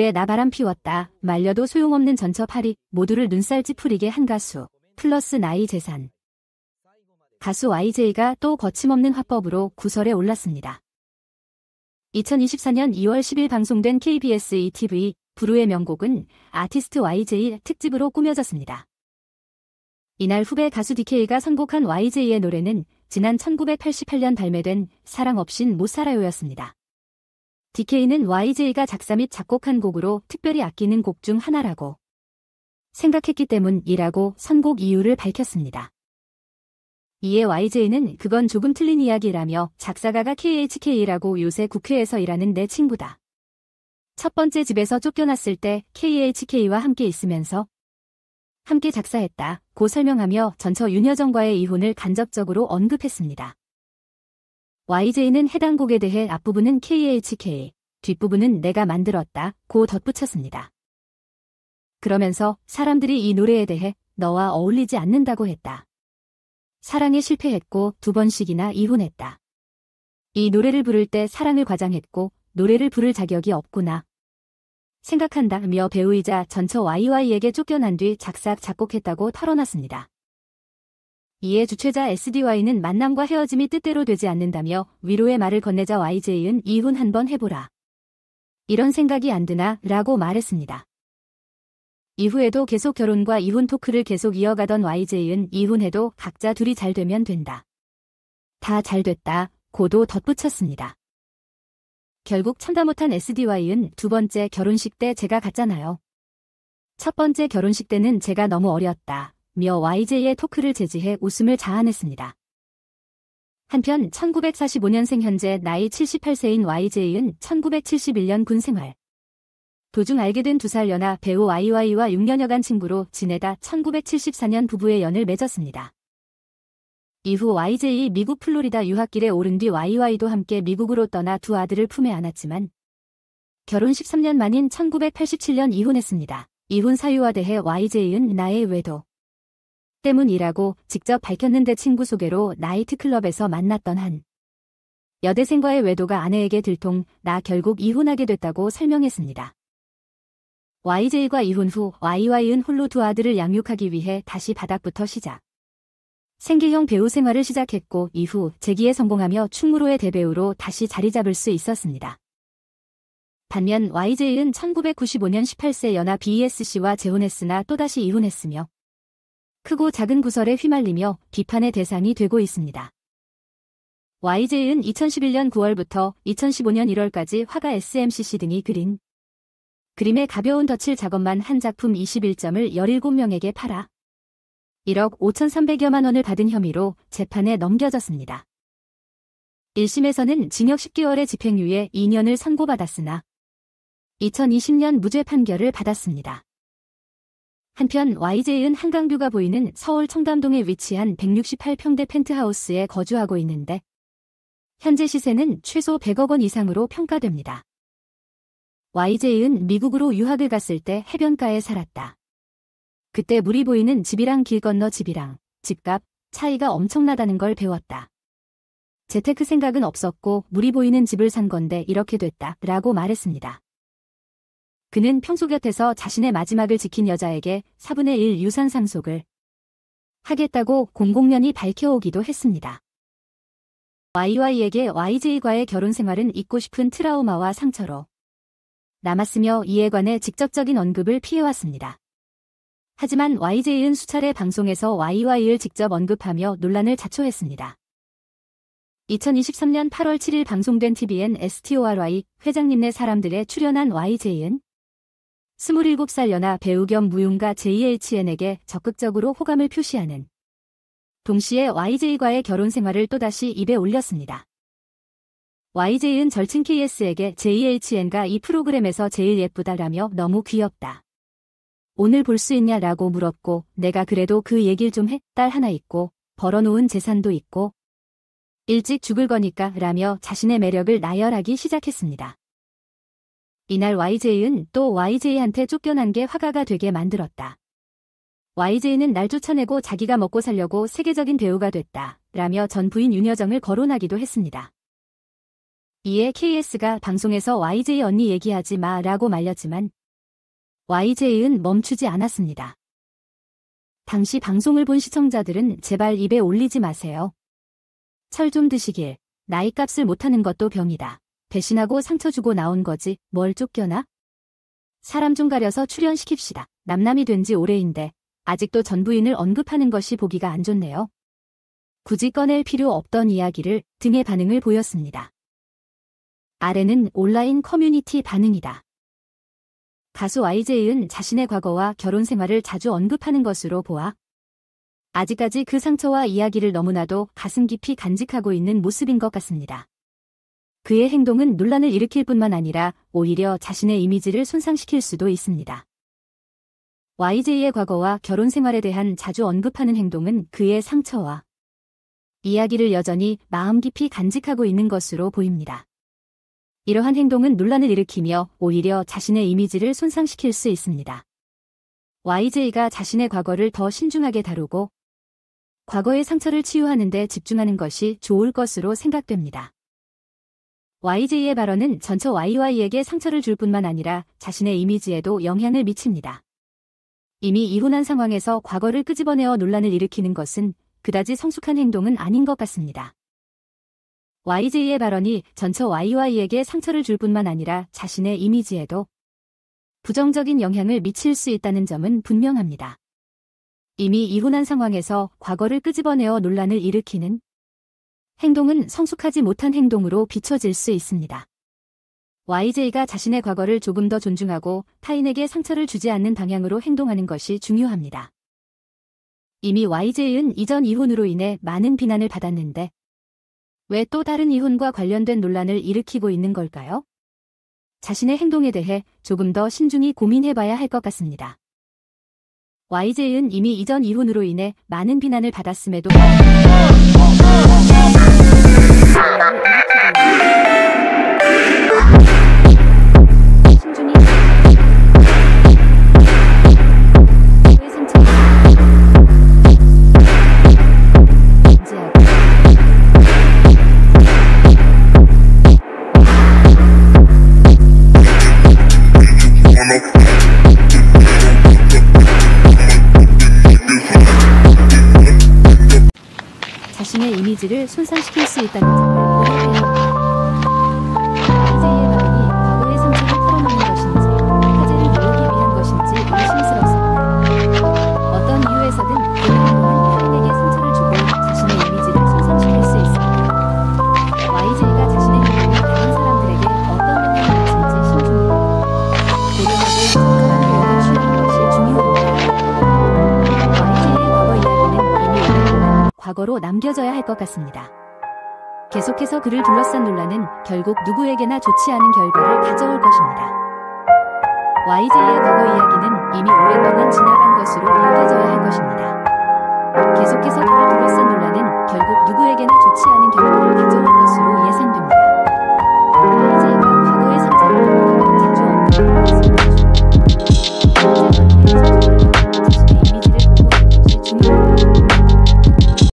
그래 나 바람 피웠다. 말려도 소용없는 전처파리 모두를 눈살 찌푸리게 한 가수. 플러스 나이 재산. 가수 YJ가 또 거침없는 화법으로 구설에 올랐습니다. 2024년 2월 10일 방송된 KBS ETV 부르의 명곡은 아티스트 YJ 특집으로 꾸며졌습니다. 이날 후배 가수 DK가 선곡한 YJ의 노래는 지난 1988년 발매된 사랑 없인 못 살아요였습니다. DK는 YJ가 작사 및 작곡한 곡으로 특별히 아끼는 곡 중 하나라고 생각했기 때문이라고 선곡 이유를 밝혔습니다. 이에 YJ는 그건 조금 틀린 이야기라며 작사가가 KHK라고 요새 국회에서 일하는 내 친구다. 첫 번째 집에서 쫓겨났을 때 KHK와 함께 있으면서 함께 작사했다 고 설명하며 전처 윤여정과의 이혼을 간접적으로 언급했습니다. YJ는 해당 곡에 대해 앞부분은 KHK, 뒷부분은 내가 만들었다 고 덧붙였습니다. 그러면서 사람들이 이 노래에 대해 너와 어울리지 않는다고 했다. 사랑에 실패했고 2번씩이나 이혼했다. 이 노래를 부를 때 사랑을 과장했고 노래를 부를 자격이 없구나 생각한다며 배우이자 전처 YY에게 쫓겨난 뒤 작사, 작곡했다고 털어놨습니다. 이에 주최자 SDY는 만남과 헤어짐이 뜻대로 되지 않는다며 위로의 말을 건네자 YJ는 이혼 한번 해보라. 이런 생각이 안 드나? 라고 말했습니다. 이후에도 계속 결혼과 이혼 토크를 계속 이어가던 YJ는 이혼해도 각자 둘이 잘 되면 된다. 다 잘 됐다. 고도 덧붙였습니다. 결국 참다 못한 SDY는 두 번째 결혼식 때 제가 갔잖아요. 첫 번째 결혼식 때는 제가 너무 어렸다. 며 YJ의 토크를 제지해 웃음을 자아냈습니다. 한편 1945년생 현재 나이 78세인 YJ는 1971년 군 생활. 도중 알게 된 2살 연하 배우 YY와 6년여간 친구로 지내다 1974년 부부의 연을 맺었습니다. 이후 YJ 미국 플로리다 유학길에 오른 뒤 YY도 함께 미국으로 떠나 두 아들을 품에 안았지만 결혼 13년 만인 1987년 이혼했습니다. 이혼 사유와 대해 YJ는 나의 외도 때문이라고 직접 밝혔는데 친구 소개로 나이트클럽에서 만났던 한 여대생과의 외도가 아내에게 들통 나 결국 이혼하게 됐다고 설명했습니다. YJ과 이혼 후 YY는 홀로 두 아들을 양육하기 위해 다시 바닥부터 시작. 생계형 배우 생활을 시작했고 이후 재기에 성공하며 충무로의 대배우로 다시 자리 잡을 수 있었습니다. 반면 YJ는 1995년 18세 연하 BES씨와 재혼했으나 또다시 이혼했으며 크고 작은 구설에 휘말리며 비판의 대상이 되고 있습니다. YJ는 2011년 9월부터 2015년 1월까지 화가 SMCC 등이 그린 그림의 가벼운 덧칠 작업만 한 작품 21점을 17명에게 팔아 1억 5,300여만 원을 받은 혐의로 재판에 넘겨졌습니다. 1심에서는 징역 10개월의 집행유예 2년을 선고받았으나 2020년 무죄 판결을 받았습니다. 한편 YJ는 한강뷰가 보이는 서울 청담동에 위치한 168평대 펜트하우스에 거주하고 있는데 현재 시세는 최소 100억 원 이상으로 평가됩니다. YJ는 미국으로 유학을 갔을 때 해변가에 살았다. 그때 물이 보이는 집이랑 길 건너 집이랑 집값 차이가 엄청나다는 걸 배웠다. 재테크 생각은 없었고 물이 보이는 집을 산 건데 이렇게 됐다 라고 말했습니다. 그는 평소 곁에서 자신의 마지막을 지킨 여자에게 4분의 1 유산 상속을 하겠다고 공공연히 밝혀오기도 했습니다. YY에게 YJ과의 결혼 생활은 잊고 싶은 트라우마와 상처로 남았으며 이에 관해 직접적인 언급을 피해왔습니다. 하지만 YJ는 수차례 방송에서 YY를 직접 언급하며 논란을 자초했습니다. 2023년 8월 7일 방송된 TVN STORY 회장님네 사람들에 출연한 YJ는 27살 연하 배우 겸 무용가 JHN에게 적극적으로 호감을 표시하는 동시에 YJ과의 결혼 생활을 또다시 입에 올렸습니다. YJ는 절친 KS에게 JHN가 이 프로그램에서 제일 예쁘다라며 너무 귀엽다. 오늘 볼 수 있냐 라고 물었고 내가 그래도 그 얘길 좀 해. 딸 하나 있고 벌어놓은 재산도 있고 일찍 죽을 거니까 라며 자신의 매력을 나열하기 시작했습니다. 이날 YJ는 또 YJ한테 쫓겨난 게 화가가 되게 만들었다. YJ는 날 쫓아내고 자기가 먹고 살려고 세계적인 배우가 됐다 라며 전 부인 윤여정을 거론하기도 했습니다. 이에 KS가 방송에서 YJ 언니 얘기하지 마 라고 말렸지만 YJ은 멈추지 않았습니다. 당시 방송을 본 시청자들은 제발 입에 올리지 마세요. 철 좀 드시길. 나이값을 못하는 것도 병이다. 배신하고 상처 주고 나온 거지 뭘 쫓겨나? 사람 좀 가려서 출연시킵시다. 남남이 된 지 오래인데 아직도 전 부인을 언급하는 것이 보기가 안 좋네요. 굳이 꺼낼 필요 없던 이야기를 등의 반응을 보였습니다. 아래는 온라인 커뮤니티 반응이다. 가수 YJ은 자신의 과거와 결혼 생활을 자주 언급하는 것으로 보아 아직까지 그 상처와 이야기를 너무나도 가슴 깊이 간직하고 있는 모습인 것 같습니다. 그의 행동은 논란을 일으킬 뿐만 아니라 오히려 자신의 이미지를 손상시킬 수도 있습니다. YJ의 과거와 결혼 생활에 대한 자주 언급하는 행동은 그의 상처와 이야기를 여전히 마음 깊이 간직하고 있는 것으로 보입니다. 이러한 행동은 논란을 일으키며 오히려 자신의 이미지를 손상시킬 수 있습니다. YJ가 자신의 과거를 더 신중하게 다루고 과거의 상처를 치유하는 데 집중하는 것이 좋을 것으로 생각됩니다. YJ의 발언은 전처 YY에게 상처를 줄 뿐만 아니라 자신의 이미지에도 영향을 미칩니다. 이미 이혼한 상황에서 과거를 끄집어내어 논란을 일으키는 것은 그다지 성숙한 행동은 아닌 것 같습니다. YJ의 발언이 전처 YY에게 상처를 줄 뿐만 아니라 자신의 이미지에도 부정적인 영향을 미칠 수 있다는 점은 분명합니다. 이미 이혼한 상황에서 과거를 끄집어내어 논란을 일으키는 행동은 성숙하지 못한 행동으로 비춰질 수 있습니다. YJ가 자신의 과거를 조금 더 존중하고 타인에게 상처를 주지 않는 방향으로 행동하는 것이 중요합니다. 이미 YJ는 이전 이혼으로 인해 많은 비난을 받았는데 왜 또 다른 이혼과 관련된 논란을 일으키고 있는 걸까요? 자신의 행동에 대해 조금 더 신중히 고민해봐야 할 것 같습니다. YJ는 이미 이전 이혼으로 인해 많은 비난을 받았음에도 신중히 자신의 이미지를 손상시킬 수 있다는 점을 고려해야 합니다. YJ의 발언이 과거의 상처를 털어놓는 것인지 화제를 모으기 위한 것인지 의심스럽습니다. 어떤 이유에서든 그 행동은 타인에게 상처를 주고 자신의 이미지를 손상시킬 수 있습니다. YJ가 자신의 행동이 다른 사람들에게 어떤 영향을 미칠지 신중히 고려하고 적절한 대응을 취하는 것이 중요합니다. YJ의 과거 이야기는 이미 오랫동안 과거로 남겨져야 할 것 같습니다. 계속해서 그를 둘러싼 논란은 결국 누구에게나 좋지 않은 결과를 가져올 것입니다. YJ의 과거 이야기는 이미 오랫동안 지나간 것으로 여겨져야 할 것입니다. 계속해서 그를 둘러싼 논란은 결국 누구에게나 좋지 않은 결과를 가져올 것입니다.